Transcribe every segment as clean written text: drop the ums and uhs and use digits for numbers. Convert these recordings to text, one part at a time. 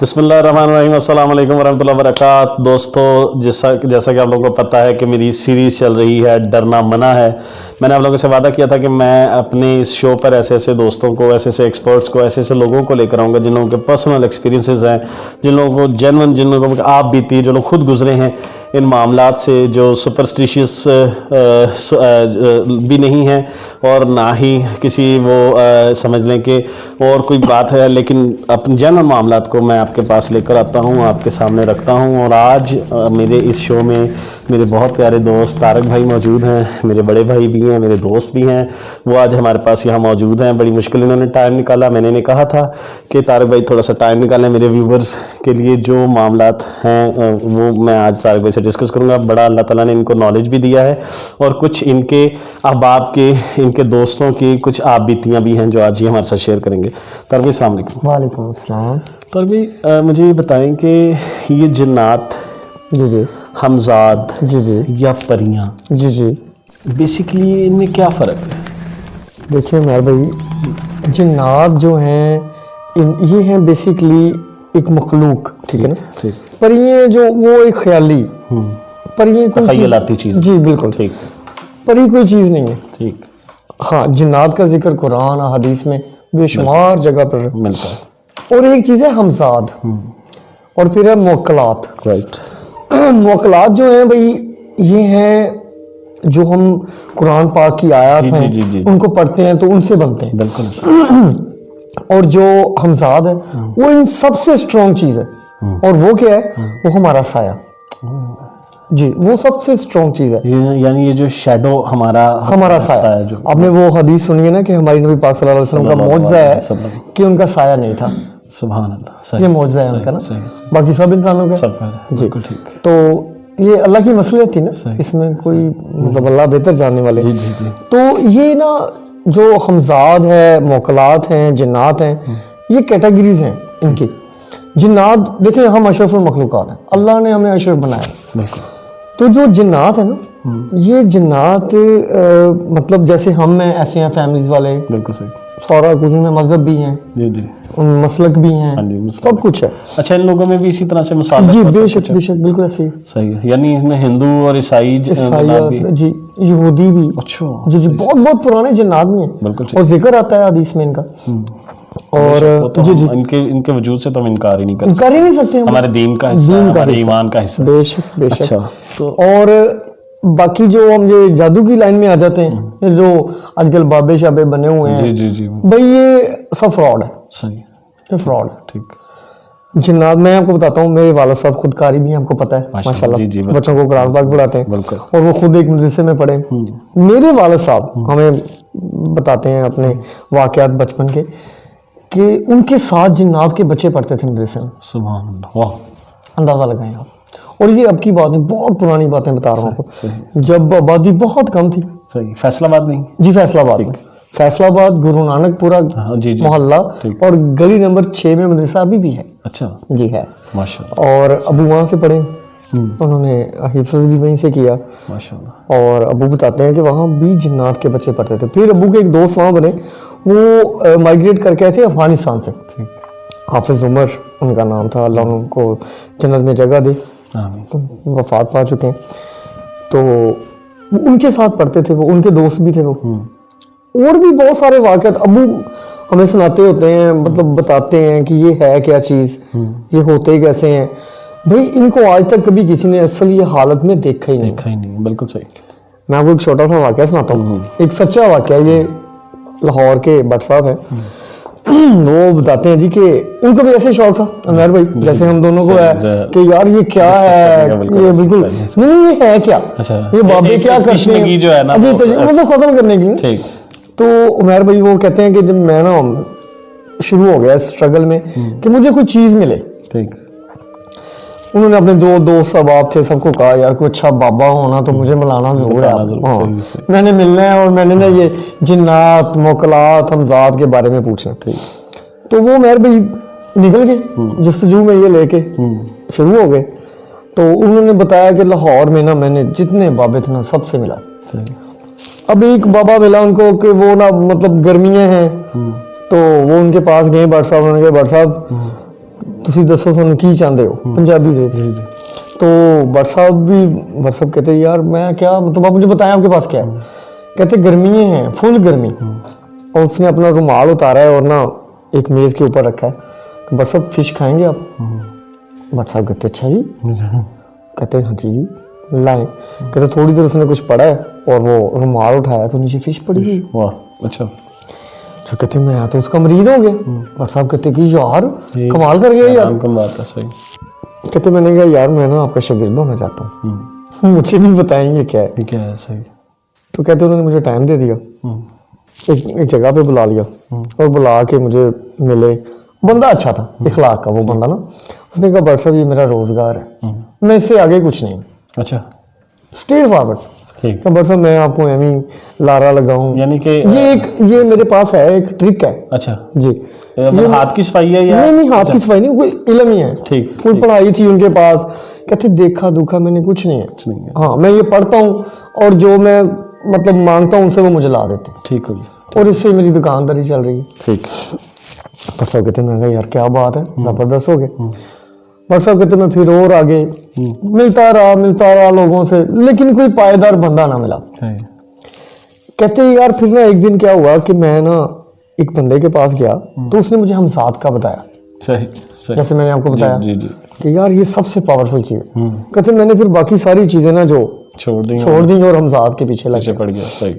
बिस्मिल्लाहिर्रहमानिर्रहीम, अस्सलाम वालेकुम वरहमतुल्लाहि वबरकातुहू। दोस्तों, जैसा कि आप लोगों को पता है कि मेरी सीरीज़ चल रही है डरना मना है। मैंने आप लोगों से वादा किया था कि मैं अपने इस शो पर ऐसे ऐसे दोस्तों को, ऐसे ऐसे एक्सपर्ट्स को, ऐसे ऐसे लोगों को लेकर आऊँगा जिन लोगों के पर्सनल एक्सपीरियंसेस हैं, जिन लोगों को जेन्युइन, जिन लोगों को आप बीती है, जो लोग खुद गुजरे हैं इन मामलात से, जो सुपरस्टिशियस भी नहीं है और ना ही किसी वो समझ लें कि और कोई बात है, लेकिन अपने जेन्युइन मामलात को मैं आपके पास लेकर आता हूँ, आपके सामने रखता हूँ। और आज मेरे इस शो में मेरे बहुत प्यारे दोस्त तारक भाई मौजूद हैं, मेरे बड़े भाई भी हैं, मेरे दोस्त भी हैं। वो आज हमारे पास यहाँ मौजूद हैं। बड़ी मुश्किल इन्होंने टाइम निकाला। मैंने इन्हें कहा था कि तारक भाई थोड़ा सा टाइम निकालें मेरे व्यूवर्स के लिए। जो मामलात हैं वो मैं आज तारक भाई से डिस्कस करूँगा। बड़ा अल्लाह ताला ने इनको नॉलेज भी दिया है और कुछ इनके अहबाब के, इनके दोस्तों की कुछ आप बीतियाँ भी हैं जो आज ये हमारे साथ शेयर करेंगे। तारक भाई अस्सलाम वालेकुम। वालेकुम अस्सलाम। तारक भाई मुझे ये बताएं कि ये जिन्नात, जी जी, हमजाद, जी जी, या परियां, जी जी, बेसिकली इनमें क्या फ़र्क है? देखिए मेरे भाई, जिन्नात जो हैं ये हैं बेसिकली एक मखलूक, ठीक है ना। ठीक। पर ये जो वो एक ख्याली, पर ये कोई तख़य्युलाती चीज़। जी बिल्कुल ठीक। पर ये कोई चीज़ नहीं है। ठीक। हाँ, जिन्नात का जिक्र कुरान और हदीस में बेशुमार जगह पर मिलता है। और एक चीज़ है हमजाद और फिर है मुवक्कलात। राइट। मुवक्कलात जो हैं भाई, ये हैं जो हम कुरान पाक की आयत हैं जी, जी। उनको पढ़ते हैं तो उनसे बनते हैं। बिल्कुल। और जो हमजाद है वो इन सबसे स्ट्रॉन्ग चीज़ है। और वो क्या है? वो हमारा साया। जी, वो सबसे स्ट्रॉन्ग चीज़ है। यानी ये जो शैडो हमारा साया जो आपने वो हदीस सुनी है ना कि हमारी नबी पाक सल्लल्लाहु अलैहि वसल्लम का मौजज़ा है कि उनका साया नहीं था। सुभान अल्लाह। ये मौजज़ा है उनका ना, बाकी सब इंसानों का जी। तो ये अल्लाह की मसलियत थी ना, इसमें कोई मतलब अल्लाह बेहतर जानने वाले। जी जी जी। तो ये ना जो हमजाद है, मुवक्कलात हैं, जिन्नात हैं, ये कैटेगरीज हैं इनकी। जिन्नात देखिए, हम अशरफुल मखलूकात हैं, अल्लाह ने हमें अशरफ बनाया। बिल्कुल। तो जो जिन्नात है ना, ये जिन्नात मतलब जैसे हम हैं ऐसे हैं, फैमिलीज वाले, बिल्कुल सही, सारा कुछ में मजहब भी हैं, जी जी, मसलक भी हैं, सब कुछ है। अच्छा, इन लोगों में भी इसी तरह से मसाला? जी बेशक बेशक, बिल्कुल ऐसे सही है। यानी इसमें हिंदू और ईसाई जी, यहूदी भी। अच्छा जी जी, बहुत बहुत पुराने जिन्नात भी हैं। बिल्कुल। और जिक्र आता है हदीस में इनका। और तो जी जी, इनके वजूद से तो हम इनकार ही नहीं कर इनकार ही नहीं सकते, हमारे दीन का हिस्सा, हमारे ईमान का हिस्सा। बेशक बेशक। अच्छा, तो और बाकी जो हम जो जादू की लाइन में आ जाते हैं, जो आजकल बाबे शाबे बने हुए हैं, जी जी जी, भाई ये सब फ्रॉड है। सही, ये फ्रॉड है। ठीक। जिन्नात, मैं आपको बताता हूँ, मेरे वालिद साहब खुद कारी भी हैं, आपको पता है माशाल्लाह। बच्चों को कुरान पाक पढ़ाते हैं और वो खुद एक मदरसे में पढ़े। मेरे वालिद साहब हमें बताते हैं अपने वाकयात बचपन के कि उनके साथ जिन्नात के बच्चे पढ़ते थे मदरसे में। सुभान अल्लाह, वाह। अंदाजा लगाएं आप। और ये अब की बात नहीं, बहुत पुरानी बातें बता रहा हूँ आपको, जब आबादी बहुत कम थी। सही। फैसलाबाद नहीं जी, फैसलाबाद में, फैसलाबाद गुरु नानकपुरा मोहल्ला और गली नंबर 6 में मदरसा अभी भी है। अच्छा जी, है माशाल्लाह। और अबू वहाँ से पढ़े, उन्होंने हिफ्ज़ भी वहीं से किया माशाल्लाह। और अबू बताते हैं कि वहाँ भी जिन्नात के बच्चे पढ़ते थे। फिर अबू के एक दोस्त वहाँ बने, वो माइग्रेट करके आए थे अफगानिस्तान से। हाफिज़ उमर उनका नाम था, अल्लाह उनको जन्नत में जगह दे, वफात पा चुके हैं। तो उनके साथ पढ़ते थे वो, उनके दोस्त भी थे वो। और भी बहुत सारे वाक़यात अबू हमें सुनाते होते हैं, मतलब बताते हैं कि ये है क्या चीज़, ये होते कैसे हैं। भाई इनको आज तक कभी किसी ने असल ये हालत में देखा ही नहीं। बिल्कुल सही। मैं आपको एक छोटा सा वाक़या सुनाता हूँ, एक सच्चा वाक़या। ये लाहौर के भट्ट साहब हैं, वो बताते हैं जी कि उनको भी ऐसे शौक था अमेर भाई, जैसे हम दोनों को है कि यार ये क्या है, ये बिल्कुल नहीं, ये है क्या, ये बाबे क्या करते हैं जो है ना, जी, तो खत्म करने की। ठीक। तो उमर भाई वो कहते हैं कि जब मैं ना शुरू हो गया स्ट्रगल में कि मुझे कोई चीज़ मिले, ठीक, उन्होंने अपने दो दोस्त अहबाब थे, सबको कहा यार कोई अच्छा बाबा होना तो मुझे मिलाना जरूर है, मैंने मिलना है और मैंने ना ये जिन्नात, मुवक्कलात, हमजाद के बारे में पूछना। तो वो मेरे भाई निकल गए जस्तजू में ये लेके शुरू हो गए। तो उन्होंने बताया कि लाहौर में ना मैंने जितने बाबे थे ना सबसे मिला। अब एक बाबा मिला उनको कि वो ना मतलब गर्मियाँ हैं, तो वो उनके पास गए भट्ट साहब, उन्होंने कहा भट्ट साहब ਤੁਸੀਂ ਦੱਸੋ ਸਾਨੂੰ ਕੀ ਚਾਹੁੰਦੇ ਹੋ पंजाबी से तो भट्ट साहब कहते यार मैं क्या मतलब आप मुझे बताएं आपके पास क्या है। कहते गर्मी हैं फुल गर्मी। और उसने अपना रुमाल उतारा है और ना एक मेज़ के ऊपर रखा है। भट्ट साहब फिश खाएंगे आप? भट्ट साहब कहते अच्छा जी। कहते हाँ जी लाएं। कहते थोड़ी देर उसने कुछ पढ़ा है और वो रुमाल उठाया तो नीचे फिश पड़ी गई। वाह अच्छा। तो कहते मैं तो उसका मरीज हो गया। भट्ट साहब कहते कि यार कमाल कर गया यार। कम बात है सही। कहते मैंने कहा यार मैं ना आपका शागिर्द होना चाहता हूँ, मुझे भी बताएंगे क्या है। क्या है सही। तो कहते उन्होंने मुझे टाइम दे दिया, एक जगह पे बुला लिया और बुला के मुझे मिले। बंदा अच्छा था, इखलाक का वो बंदा ना। उसने कहा भट्ट साहब ये मेरा रोजगार है, मैं इससे आगे कुछ नहीं। अच्छा स्ट्रेट फॉरवर्ड। ठीक। तो भट्ट साहब मैं आपको एमी लारा लगाऊं, यानी कि ये मेरे पास है एक ट्रिक है। अच्छा जी मतलब हाथ की सफाई है या नहीं हाथ की सफाई नहीं, कोई इल्म ही है। ठीक कोई पढ़ाई थी उनके पास। कहते देखा दुखा मैंने कुछ नहीं है। हाँ मैं ये पढ़ता हूँ और जो मैं मतलब मांगता हूँ उनसे वो मुझे ला देते। ठीक हो गया। और इससे मेरी दुकानदारी चल रही है। ठीक। भट्ट साहब कहते मैं यार क्या बात है, जबरदस्त हो गए। भट्ट साहब कहते मैं फिर और आगे मिलता रहा लोगों से, लेकिन कोई पायदार बंदा ना मिला। कहते यार फिर ना एक दिन क्या हुआ कि मैं ना एक बंदे के पास गया तो उसने मुझे हमसाद का बताया। सही सही। जैसे मैंने आपको बताया जी जी कि यार ये सबसे पावरफुल चीज है। कहते मैंने फिर बाकी सारी चीजें ना जो छोड़ दी और हमसाद के पीछे लग पड़ गया। सही।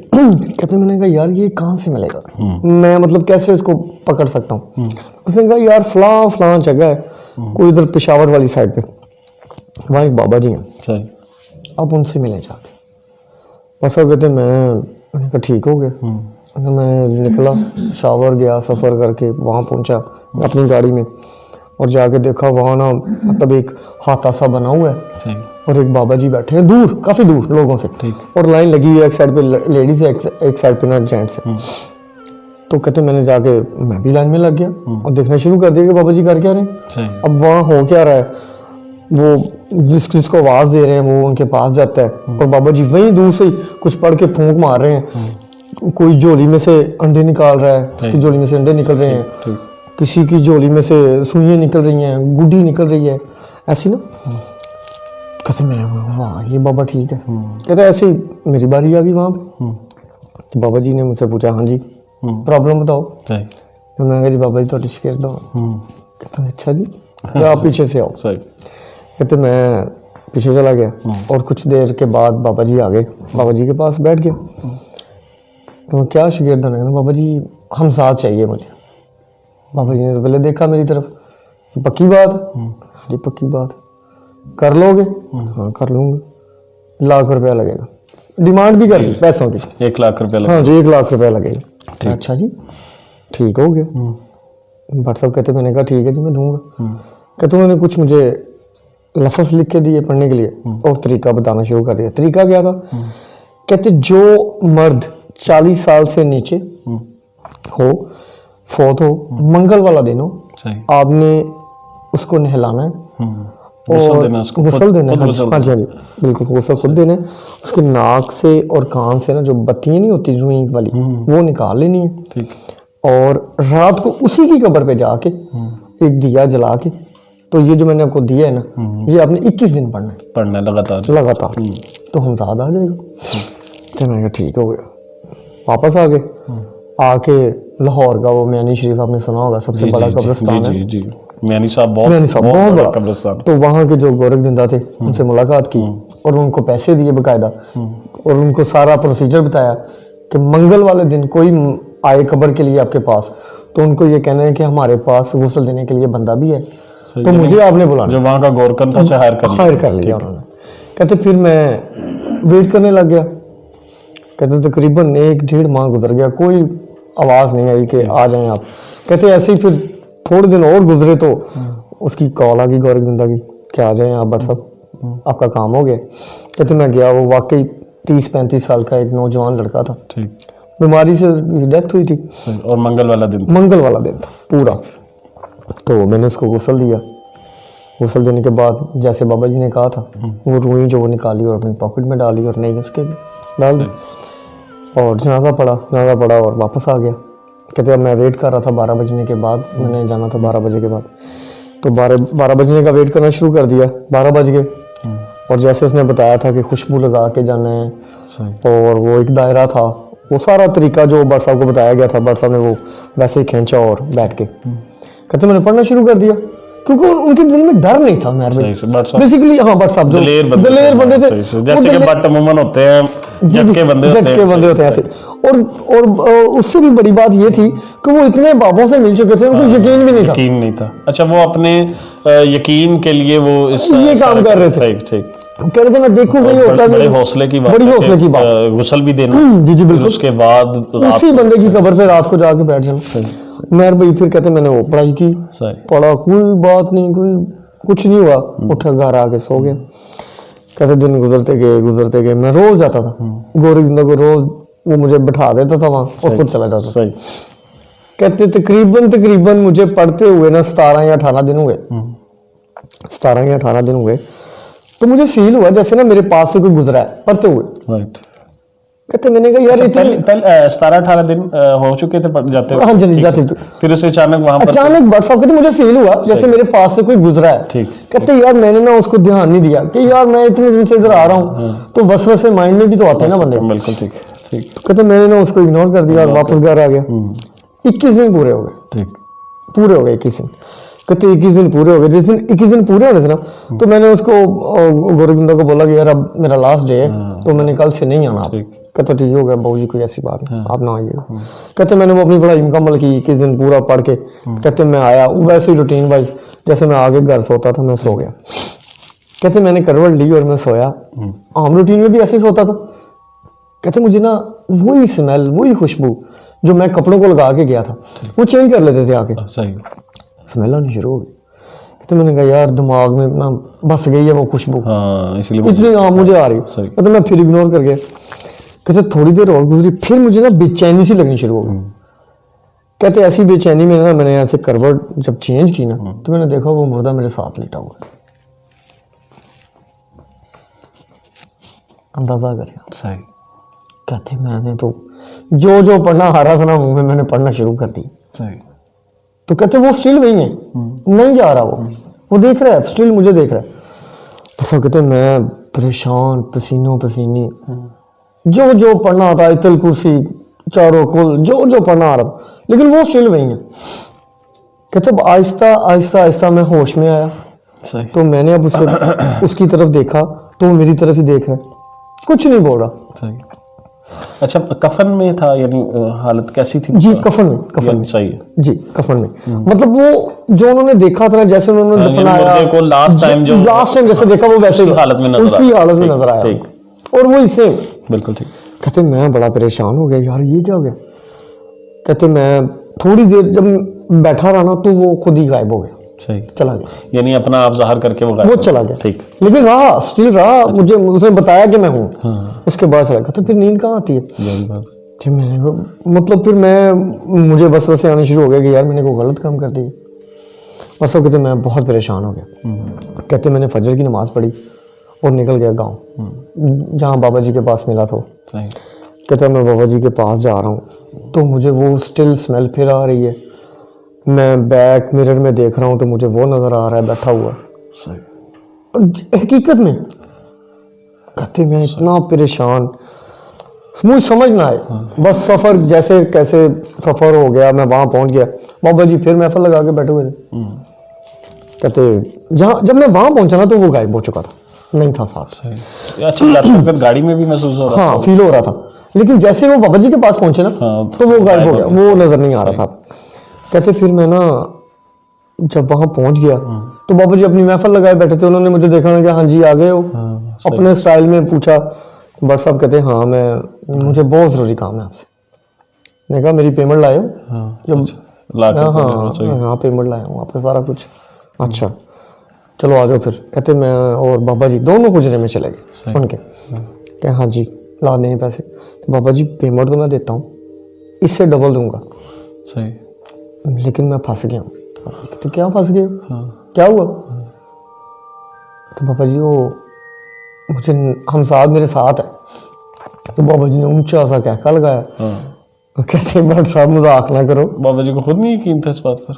कहते मैंने कहा यार ये कहाँ से मिलेगा, मैं मतलब कैसे इसको पकड़ सकता हूँ। उसने कहा यार फलां जगह है कोई इधर पेशावर वाली साइड पे, वहाँ एक बाबा जी हैं, सही। आप उनसे मिले जाके। बस वो कहते मैंने कहा ठीक हो गया। तो मैं निकला, शावर गया, सफ़र करके वहाँ पहुँचा अपनी गाड़ी में और जाके देखा वहाँ ना मतलब एक हाथा सा बना हुआ है सही। और एक बाबा जी बैठे हैं दूर, काफ़ी दूर लोगों से। और लाइन लगी हुई है, एक साइड पे लेडीज है, एक साइड पे ना जेंट्स है। तो कहते मैंने जाके मैं भी लाइन में लग गया और देखना शुरू कर दिया कि बाबा जी कर क्या रहे हैं। अब वहाँ हो क्या रहा है, वो जिसको आवाज़ दे रहे हैं वो उनके पास जाता है और बाबा जी वहीं दूर से कुछ पढ़ के फूंक मार रहे हैं। कोई झोली में से अंडे निकाल रहा है, उसकी झोली में से अंडे निकल रहे हैं, किसी की झोली में से सुइयां निकल रही हैं, गुड्डी निकल रही है, ऐसी ना। कहते मैं वाह ये बाबा ठीक है। कहते ऐसे ही मेरी बारी आ गई वहाँ पे। तो बाबा जी ने मुझसे पूछा हाँ जी प्रॉब्लम बताओ। तो मैं कहा जी बाबा जी तो शिकायत दो। कहते अच्छा जी तो आप पीछे से आओ। कहते मैं पीछे चला गया और कुछ देर के बाद बाबा जी आ गए, बाबा जी के पास बैठ गया। तो मैं क्या शिकायत होने, बाबा जी हम साथ चाहिए मुझे। बाबा जी ने तो पहले देखा मेरी तरफ, पक्की बात? हाँ जी पक्की बात। कर लोगे? हाँ कर लूँगा। ₹1,00,000 लगेगा। डिमांड भी कर दी पैसों की। 1 लाख रुपए लगेगा। हाँ जी 1 लाख रुपया लगेगा। अच्छा जी ठीक हो गया। भट्ट साहब कहते मैंने कहा ठीक है जी मैं दूंगा। कहते उन्होंने कुछ मुझे लफ्ज़ लिख के दिए पढ़ने के लिए और तरीका बताना शुरू कर दिया। तरीका क्या था? कहते जो मर्द 40 साल से नीचे हो, फौत हो, मंगल वाला दिन हो, आपने उसको नहलाना है और गुस्ल देना है। हाँ जी बिल्कुल गुस्ल खुद देना है। उसके नाक से और कान से ना जो बत्तियाँ नहीं होती जुई वाली वो निकाल लेनी है। ठीक। और रात को उसी की कब्र पे जाके एक दिया जला के, तो ये जो मैंने आपको दिया है ना ये आपने 21 दिन पढ़ना है लगातार। तो हम ज़्यादा आ जाएगा। तो मैंने कहा ठीक हो गया। वापस आ गए, आके लाहौर का वो मियानी शरीफ आपने सुना होगा सबसे बड़ा कब्रिस्तान है। मियानी साहब बहुत बड़ा कब्रिस्तान। तो वहाँ के जो गोरख दिंदा थे उनसे मुलाकात की और उनको पैसे दिए बकायदा और उनको सारा प्रोसीजर बताया कि मंगल वाले दिन कोई आए कब्र के लिए आपके पास तो उनको ये कहना है कि हमारे पास गुस्ल देने के लिए बंदा भी है, तो मुझे आपने बुलाना। जो वहाँ का गोरकन था हायर कर लिया उन्होंने। कहते फिर मैं वेट करने लग गया। कहते तकरीबन 1-1.5 माह गुजर गया, कोई आवाज़ नहीं आई कि आ जाएं आप। कहते ऐसे ही फिर थोड़े दिन और गुजरे तो उसकी कॉल आ गई गोरख दिंदा की कि आ जाएं आप भट्ट साहब आपका काम हो गया। कहते मैं गया, वो वाकई 30-35 साल का एक नौजवान लड़का था। ठीक। बीमारी से डेथ हुई थी और मंगल वाला दिन था पूरा। तो मैंने उसको गुस्ल दिया। गुस्ल देने के बाद जैसे बाबा जी ने कहा था वो रुई जो वो निकाली और अपनी पॉकेट में डाली और नहीं उसके डाल दी और जनाजा पड़ा और वापस आ गया। कहते अब मैं वेट कर रहा था 12 बजने के बाद, मैंने जाना था 12 बजे के बाद। तो 12 बजने का वेट करना शुरू कर दिया। 12 बज गए और जैसे उसने बताया था कि खुशबू लगा के जाना है और वो एक दायरा था, वो सारा तरीका जो भट्ट साहब को बताया गया था, भट्ट साहब ने वो वैसे ही खींचा और बैठ के कहते मैंने पढ़ना शुरू कर दिया, क्योंकि उनके दिल में डर नहीं था। बेसिकली हाँ, भट्ट साहब जो दलेर बंदे थे, जैसे कि भट्ट अमूमन होते हैं झटके बंदे होते हैं ऐसे। और उससे भी बड़ी बात ये थी कि वो इतने बाबों से मिल चुके थे, उनको यकीन भी नहीं था। अच्छा, वो अपने यकीन के लिए वो ये काम कर रहे थे। ठीक कह रहे थे मैं देखूं सही होता है। बड़े हौसले की बात, गुस्ल भी देना। जी जी बिल्कुल। उसके बाद उसी बंदे की कब्र पे रात को जाके बैठ जाना। मेहर भाई फिर कहते मैंने वो पढ़ाई की, पढ़ा, कोई बात नहीं, कोई कुछ नहीं हुआ, उठा घर आके सो गया। कहते दिन गुजरते गए, मैं रोज जाता था गोरखजिंदा को, रोज वो मुझे बिठा देता था वहां और खुद चला जाता। कहते तकरीबन मुझे पढ़ते हुए ना 17 या 18 दिन हुए, 17 या 18 दिन हुए, तो मुझे फील हुआ जैसे ना मेरे पास से कोई गुजरा है पढ़ते हुए। कहते मैंने कहा यार पहले 17-18 दिन हो चुके थे जाते हुए। हाँ जी जाते थे। फिर उसे अचानक वहां पर भट्ट साहब कहते मुझे फील हुआ जैसे मेरे पास से कोई गुजरा है। कहते यार मैंने ना उसको ध्यान नहीं दिया कि यार मैं इतने दिन से इधर आ रहा हूँ, तो वसवसे माइंड में भी तो आते हैं ना बंदे। बिल्कुल ठीक। कहते मैंने ना उसको इग्नोर कर दिया और वापस घर आ गया। 21 दिन पूरे हो गए, पूरे हो गए 21 दिन। कहते 21 दिन पूरे हो गए। जिस दिन 21 दिन पूरे होने से ना, तो मैंने उसको गोरखजिंदा को बोला कि यार अब मेरा लास्ट डे है, तो मैंने कल से नहीं आना। कहते ठीक हो गया बाबू जी, कोई ऐसी बात नहीं, आप ना आइएगा। कहते मैंने वो अपनी पढ़ाई मुकम्मल की, 21 दिन पूरा पढ़ के। कहते मैं आया वैसे ही रूटीन वाइज, जैसे मैं आगे घर सोता था मैं सो गया। कहते मैंने करवट ली और मैं सोया, आम रूटीन में भी ऐसे ही सोता था। कहते मुझे ना वही स्मेल, वही खुशबू जो मैं कपड़ों को लगा के गया था, वो चेंज कर लेते थे आके, स्मेल आनी शुरू हो गई। कहते मैंने कहा यार दिमाग में ना बस गई है वो खुशबू, इसलिए इतनी मुझे आ रही। कहते मैं फिर इग्नोर कर गया। कहते थोड़ी देर और गुजरी, फिर मुझे ना बेचैनी सी लगनी शुरू हो गई। कहते ऐसी बेचैनी में ना मैंने ऐसे करवट जब चेंज की ना, तो मैंने देखा वो मुर्दा मेरे साथ लेटा हुआ है। अंदाजा कर यार। कहते मैंने तो जो पढ़ना आ रहा था ना मुंह में, मैंने पढ़ना शुरू कर दी। तो कहते वो स्टिल वही है, नहीं जा रहा, वो देख रहा है, स्टिल मुझे देख रहा है। बस कहते मैं परेशान, पसीनों पसीनी, जो पढ़ना आता, इतल कुर्सी, चारों कुल, जो पढ़ना आ रहा था, लेकिन वो स्टिल वही है। कहते आहिस्ता मैं होश में आया। तो मैंने अब उसकी तरफ देखा, तो वो मेरी तरफ ही देख रहा है, कुछ नहीं बोल रहा। अच्छा, कफन में था यानी हालत कैसी थी? जी कफन में सही है जी, कफन में। मतलब वो जो उन्होंने देखा था ना, जैसे उन्होंने दफनाया को लास्ट टाइम जैसे देखा, वो वैसे हालत में नजर आया और वही सेम। बिल्कुल ठीक। कहते मैं बड़ा परेशान हो गया, यार ये क्या हो गया। कहते मैं थोड़ी देर जब बैठा रहा ना, तो वो खुद ही गायब हो गया, चला गया, यानी अपना आप जाहिर करके वो चला गया। ठीक, लेकिन रहा, स्टिल रहा, मुझे उसने बताया कि मैं हूँ। उसके बाद चला गया। तो फिर नींद कहाँ आती है? मैंने मतलब फिर मुझे बस वैसे आने शुरू हो गया कि यार मैंने कोई गलत काम कर दिया। और सब कहते मैं बहुत परेशान हो गया। कहते मैंने फजर की नमाज पढ़ी और निकल गया गाँव, जहाँ बाबा जी के पास मिला था। कहते मैं बाबा जी के पास जा रहा हूँ, तो मुझे वो स्टिल स्मेल फिर आ रही है। मैं बैक मिरर में देख रहा हूँ, तो मुझे वो नजर आ रहा है बैठा हुआ। हकीकत में कहते मैं इतना परेशान, मुझे समझ ना आए। बस सफर जैसे कैसे सफर हो गया, मैं वहां पहुंच गया। बाबा जी फिर महफिल लगा के बैठे हुए थे। कहते जब मैं वहां पहुंचा ना, तो वो गायब हो चुका था, नहीं था साथ। अच्छा, गाड़ी में भी महसूस हो रहा था? हाँ, फील हो रहा था। लेकिन जैसे वो बाबा जी के पास पहुंचे ना, तो वो गायब हो गया, वो नजर नहीं आ रहा था। कहते फिर मैं ना जब वहां पहुंच गया, तो बाबा जी अपनी महफिल लगाए बैठे थे। उन्होंने मुझे देखा कि हाँ जी आ गए हो, अपने स्टाइल में पूछा। बट साहब कहते हाँ मुझे बहुत जरूरी काम है आपसे। मैंने कहा मेरी पेमेंट लाए हो? हाँ पेमेंट लाया हूँ आपका सारा कुछ। अच्छा चलो आ जाओ फिर। कहते मैं और बाबा जी दोनों गुजरे में चले गए उनके। कहे हाँ जी ला दें पैसे। तो बाबा जी पेमेंट तो मैं देता हूँ, इससे डबल दूंगा, लेकिन मैं फंस गया हूँ। तो क्या फंस गए? क्या हुआ? तो बाबा जी वो मुझे हम साथ मेरे साथ है। तो बाबा जी ने ऊंचा सा कहका लगाया। कहते बट साहब मजाक ना करो। बाबा जी को खुद नहीं यकीन था इस बात पर?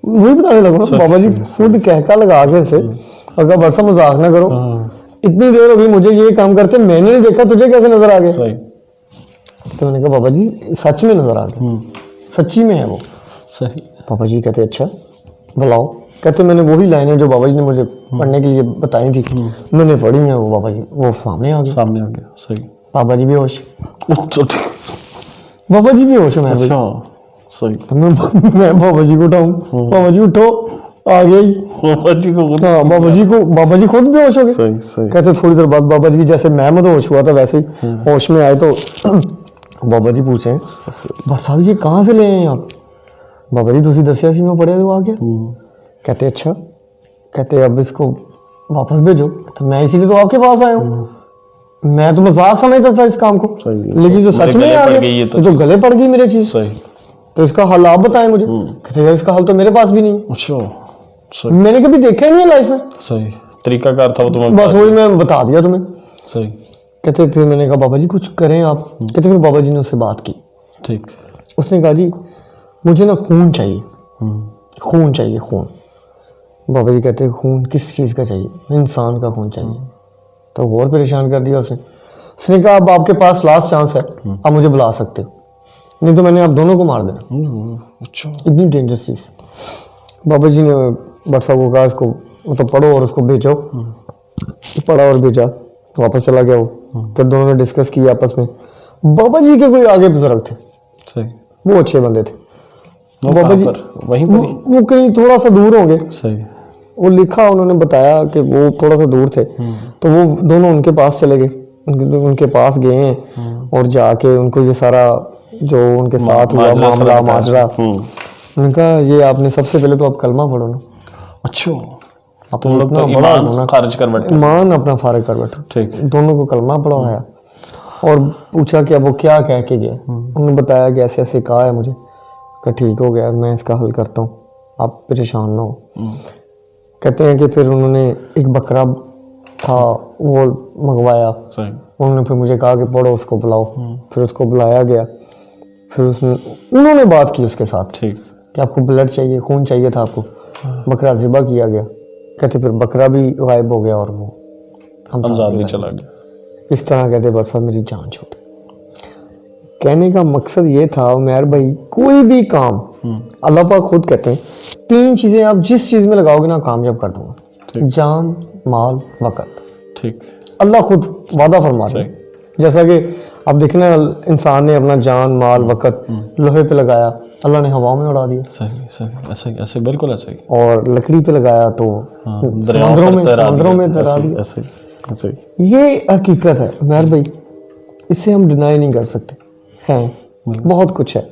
वही बताने लगा ना, बाबा जी खुद कहका लगा के से, अगर बरसा मजाक ना करो, इतनी देर हो गई मुझे ये काम करते, मैंने नहीं देखा, तुझे कैसे नजर आ गया? तो मैंने कहा बाबा जी सच में नजर आ गया, सच्ची में है वो। सही। पापा जी कहते अच्छा बुलाओ। कहते मैंने वही लाइनें जो बाबा जी ने मुझे पढ़ने के लिए बताई थी मैंने पढ़ी हैं, वो बाबा जी वो सामने आ गया। सही। बाबा जी भी होश, बाबा जी भी होश है। मैं सही। तो मैं बाबा जी को उठाऊं, बाबा जी उठो, आ गया ही बाबा जी को। हाँ, बाबा जी खुद भी होश हो गए। सही सही। कहते थोड़ी देर बाद बाबा जी जैसे मैं होश हुआ था वैसे ही होश में आए, तो बाबा जी पूछे बरसा ये कहाँ से ले आए आप? बाबा जी तुसी दसिया सी मैं पढ़िया तो आ गया। कहते अच्छा, कहते अब इसको वापस भेजो। तो मैं इसीलिए तो आपके पास आया हूँ, मैं तो मजाक समझता था इस काम को, लेकिन जो सच में आ गया तो गले पड़ गई मेरी चीज। तो इसका हल आप बताएं मुझे। कहते यार इसका हल तो मेरे पास भी नहीं। अच्छा, मैंने कभी देखा ही नहीं है लाइफ में। सही तरीकाकार था वो तुम्हें, बस वही मैं बता दिया तुम्हें। सही। कहते फिर मैंने कहा बाबा जी कुछ करें आप। कहते फिर बाबा जी ने उससे बात की। ठीक। उसने कहा जी मुझे ना खून चाहिए, खून चाहिए, खून। बाबा जी कहते खून किस चीज़ का चाहिए? इंसान का खून चाहिए। तो और परेशान कर दिया उसने कहा अब आपके पास लास्ट चांस है, आप मुझे बुला सकते हो, नहीं तो मैंने आप दोनों को मार देना। अच्छा। इतनी डेंजरस चीज़। बाबा जी ने बरसा को कहा इसको मतलब पढ़ो और उसको भेजो। पढ़ा और भेजा तो वापस चला गया वो। फिर दोनों ने डिस्कस किया आपस में। बाबा जी के कोई आगे बुजुर्ग थे, सही, वो अच्छे बंदे थे। बाबा जी वहीं पर वो कहीं थोड़ा सा दूर होंगे। सही। वो लिखा उन्होंने बताया कि वो थोड़ा सा दूर थे, तो वो दोनों उनके पास चले गए, उनके पास गए हैं और जाके उनको ये सारा जो उनके साथ हुआ मामला माजरा, उनका ये आपने सबसे पहले तो आप कलमा पढ़ो ना। अच्छा, तुम लोग तो ईमान खारिज कर बैठे, ईमान अपना फारिग कर बैठो। ठीक। दोनों को कलमा पढ़वाया और पूछा कि अब वो क्या कह के गए। उन्होंने बताया कि ऐसे ऐसे कहा है मुझे, कि ठीक हो गया मैं इसका हल करता हूँ, आप परेशान ना हो। कहते हैं कि फिर उन्होंने एक बकरा था वो मंगवाया। उन्होंने फिर मुझे कहा कि पढ़ो उसको बुलाओ। फिर उसको बुलाया गया, फिर उन्होंने बात की उसके साथ, ठीक, कि आपको ब्लड चाहिए, खून चाहिए था आपको। बकरा ज़िबा किया गया। कहते फिर बकरा भी गायब हो गया और वो हमजाद भी चला गया। इस तरह कहते बरसा मेरी जान छूटी। कहने का मकसद ये था उमैर भाई, कोई भी काम अल्लाह पाक खुद कहते हैं 3 चीजें आप जिस चीज में लगाओगे ना कामयाब कर दूंगा, जान, माल, वक़्त। ठीक, अल्लाह खुद वादा फरमा रहे हैं। जैसा कि आप देखना इंसान ने अपना जान, माल, वक़्त लोहे पे लगाया, अल्लाह ने हवाओं में उड़ा दिया। सही सही, ऐसे ऐसे बिल्कुल ऐसे ही। और लकड़ी पे लगाया तो समंदरों में तैरा दिया। ऐसे ऐसे ये हकीकत है उमैर भाई, इससे हम डिनाई नहीं कर सकते। है बहुत कुछ है,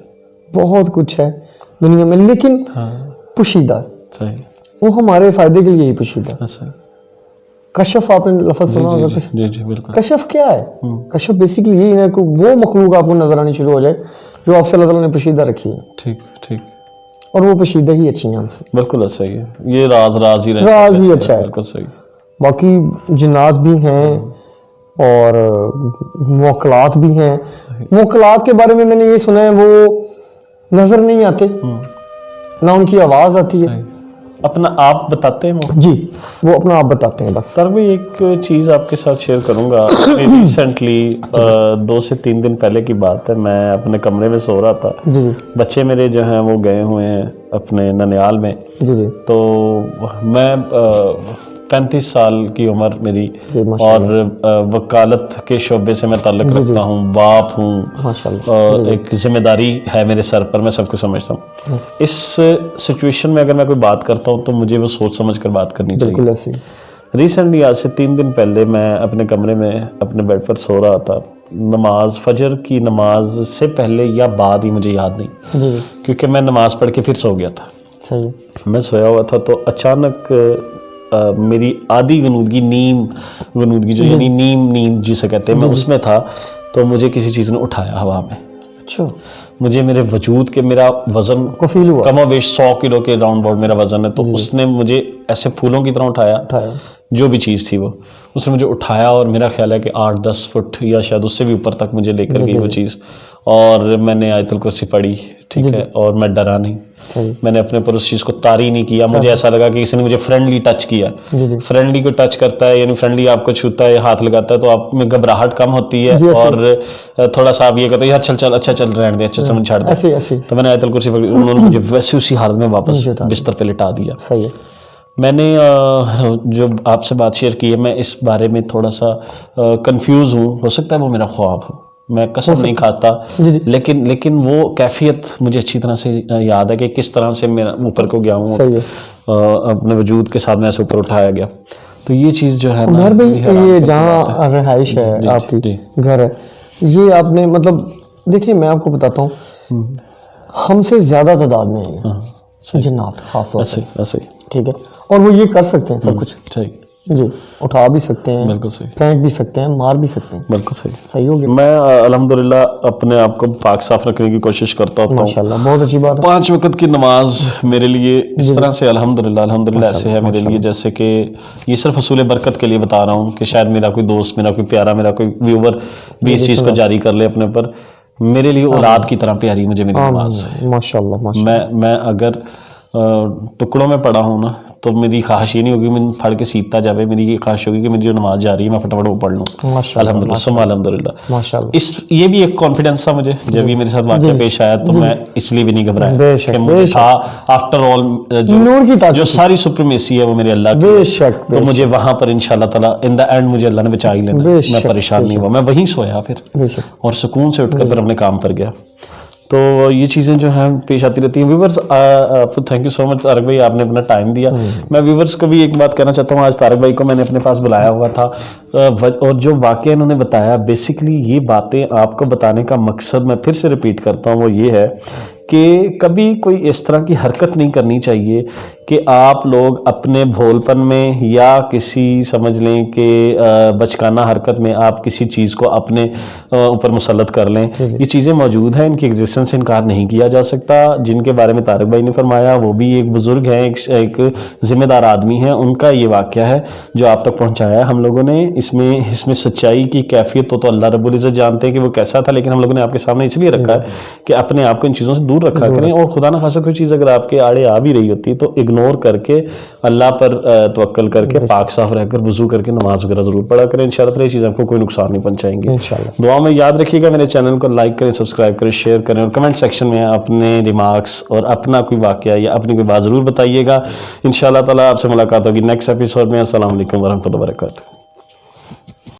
बहुत कुछ है दुनिया में, लेकिन पोशीदा है, वो हमारे फायदे के लिए ही पोशीदा है। कशफ आपने लफ्ज़ सुना होगा? जी जी बिल्कुल। कशफ क्या है? कशफ बेसिकली यही है कि वो मखलूक आपको नजर आनी शुरू हो जाए जो आपसे अल्लाह ताला ने पोशीदा रखी है। ठीक ठीक। और वो पोशीदा ही अच्छी है हमसे। बिल्कुल सही है, ये राज राज ही अच्छा है। बिल्कुल सही। बाकी जिन्नात भी हैं और मुवक्किलात भी हैं। मुवक्किलात के बारे में मैंने ये सुना है वो नजर नहीं आते, ना उनकी आवाज आती है, अपना आप बताते हैं जी, वो अपना आप बताते हैं बस। सर मैं एक चीज़ आपके साथ शेयर करूंगा। रिसेंटली 2 से 3 दिन पहले की बात है, मैं अपने कमरे में सो रहा था जी। बच्चे मेरे जो हैं वो गए हुए हैं अपने ननियाल में जी जी। तो मैं 35 साल की उम्र मेरी और वकालत के शोबे से मैं ताल्लुक़ रखता हूँ, बाप हूँ, एक जिम्मेदारी है मेरे सर पर, मैं सबको समझता हूँ। इस सिचुएशन में अगर मैं कोई बात करता हूँ तो मुझे वो सोच समझ कर बात करनी चाहिए। रिसेंटली आज से 3 दिन पहले मैं अपने कमरे में अपने बेड पर सो रहा था। नमाज, फजर की नमाज से पहले या बाद ही मुझे याद नहीं, क्योंकि मैं नमाज पढ़ के फिर सो गया था। सही। मैं सोया हुआ था तो अचानक मेरी आधी गनूदगी, नीम गनूदगी जो यानी नींद जिसे कहते हैं, मैं उसमें था तो मुझे किसी चीज़ ने उठाया हवा में। अच्छा। मुझे मेरे वजूद के मेरा वजन को फील हुआ, कमोबेश 100 किलो के राउंड अबाउट मेरा वजन है, तो उसने मुझे ऐसे फूलों की तरह उठाया। जो भी चीज़ थी वो उसने मुझे उठाया और मेरा ख्याल है कि 8-10 फुट या शायद उससे भी ऊपर तक मुझे लेकर गई वो चीज़। और मैंने आयतुल कुर्सी पढ़ी, ठीक है, और मैं डरा नहीं, सही, मैंने अपने ऊपर उस चीज़ को तारी नहीं किया। मुझे ऐसा लगा कि किसी ने मुझे फ्रेंडली टच किया। जी जी फ्रेंडली को टच करता है यानी फ्रेंडली आपको छूता है, हाथ लगाता है, तो आप में घबराहट कम होती है जी, ऐसे। और थोड़ा सा आप ये कहते हो यार चल चल, अच्छा चल, रहने दे, अच्छा चल, मैं छाड़ दे। ऐसे ऐसे तो मैंने आयतुल कुर्सी पकड़ी, उन्होंने मुझे वैसे उसी हालत में वापस नीचे उतार बिस्तर पे लिटा दिया। सही है। मैंने जो आपसे बात शेयर की है, मैं इस बारे में थोड़ा सा कंफ्यूज हूँ, हो सकता है वो मेरा ख्वाब हो, मैं कसम नहीं खाता, जी जी लेकिन वो कैफियत मुझे अच्छी तरह से याद है कि किस तरह से मैं ऊपर को गया हूँ, सही है। अपने वजूद के साथ में ऐसे ऊपर उठाया गया। तो ये चीज़ जो है ना, उमर भाई, ये हैरान ये करने वाली बात जहाँ रहाइश है जी, आपकी, जी। घर है, ये आपने मतलब देखिए मैं आपको बताता हूँ, हमसे ज़्यादा तादाद में है हाँ, सही, जिन्नात खास तौर ऐसे से, ऐसे ठीक है, और वो ये कर सकते हैं सब कुछ, सही, जी, उठा भी सकते हैं, बिल्कुल सही, फेंक भी सकते हैं, मार भी सकते हैं, बिल्कुल सही। सही हो गया। मैं अल्हम्दुलिल्लाह अपने आप को पाक साफ रखने की कोशिश करता होता हूँ। माशाल्लाह, बहुत अच्छी बात है। 5 वक्त की नमाज मेरे लिए इस तरह से अल्हम्दुलिल्लाह ऐसे है मेरे लिए, जैसे कि ये सिर्फ हसूल बरकत के लिए बता रहा हूँ कि शायद मेरा कोई दोस्त, मेरा कोई प्यारा, मेरा कोई व्यूवर भी इस चीज़ को जारी कर ले अपने ऊपर। मेरे लिए औलाद की तरह प्यारी मुझे मेरी नमाज है। माशाल्लाह माशाल्लाह, मैं अगर टुकड़ों में पड़ा हूँ ना, तो मेरी ख्वाहिश ये नहीं होगी मैं फड़ के सीखता जावे, मेरी ये ख्वाहिश होगी कि मेरी जो नमाज जा रही है मैं फटाफट वो पढ़ लूँ। माशाल्लाह अल्हम्दुलिल्लाह सुम्मा अल्हम्दुलिल्लाह। माशाल्लाह, इस ये भी एक कॉन्फिडेंस था मुझे, जब ये मेरे साथ वाक़या पेश आया तो मैं इसलिए भी नहीं घबराया बेशक, कि मुझे था आफ्टर ऑल नूर की ताकत, जो सारी सुप्रीमेसी है वो मेरे अल्लाह की है। बेशक तो मुझे वहां पर इंशाल्लाह ताला इन द एंड मुझे अल्लाह ने बचा ही लेना, बेशक, मैं परेशान नहीं हुआ, मैं वहीं सोया फिर बेशक, और सुकून से उठकर फिर अपने काम पर गया। तो ये चीज़ें जो हैं पेश आती रहती हैं। Viewers, thank you so much Tarak भाई, आपने अपना टाइम दिया। मैं व्यूवर्स को भी एक बात कहना चाहता हूँ, आज तारक भाई को मैंने अपने पास बुलाया हुआ था और जो वाक़या इन्होंने बताया, बेसिकली ये बातें आपको बताने का मकसद मैं फिर से रिपीट करता हूँ, वो ये है कि कभी कोई इस तरह की हरकत नहीं करनी चाहिए कि आप लोग अपने भोलपन में या किसी समझ लें कि बचकाना हरकत में आप किसी चीज़ को अपने ऊपर मुसल्लत कर लें। ये चीज़ें मौजूद हैं, इनकी एग्जिस्टेंस से इनकार नहीं किया जा सकता। जिनके बारे में तारक भाई ने फरमाया वो भी एक बुज़ुर्ग हैं, एक ज़िम्मेदार आदमी हैं, उनका ये वाक़या है जो आप तक पहुँचाया है हम लोगों ने। इसमें सच्चाई की कैफियत तो अल्लाह रब्बुल इज़्ज़त जानते हैं कि वो कैसा था, लेकिन हम लोगों ने आपके सामने इसलिए रखा है कि अपने आप को इन चीज़ों से दूर रखा करें, और खुदा न खासा कोई चीज़ अगर आपके आड़े आ भी रही होती है तो इग्नोर करके अल्लाह पर तवक्कल करके पाक साफ रहकर वुज़ू करके नमाज वगैरह ज़रूर पढ़ा करें। इंशाअल्लाह ये चीज़ आपको कोई नुकसान नहीं पहुंचाएंगी। इंशाअल्लाह। दुआ में याद रखिएगा, मेरे चैनल को लाइक करें, सब्सक्राइब करें, शेयर करें और कमेंट सेक्शन में अपने रिमार्क्स और अपना कोई वाक़या या अपनी कोई बात ज़रूर बताइएगा। इंशाअल्लाह ताला आपसे मुलाकात होगी नेक्स्ट एपिसोड में। अस्सलाम वालेकुम वरहमतुल्लाहि वबरकातुहू।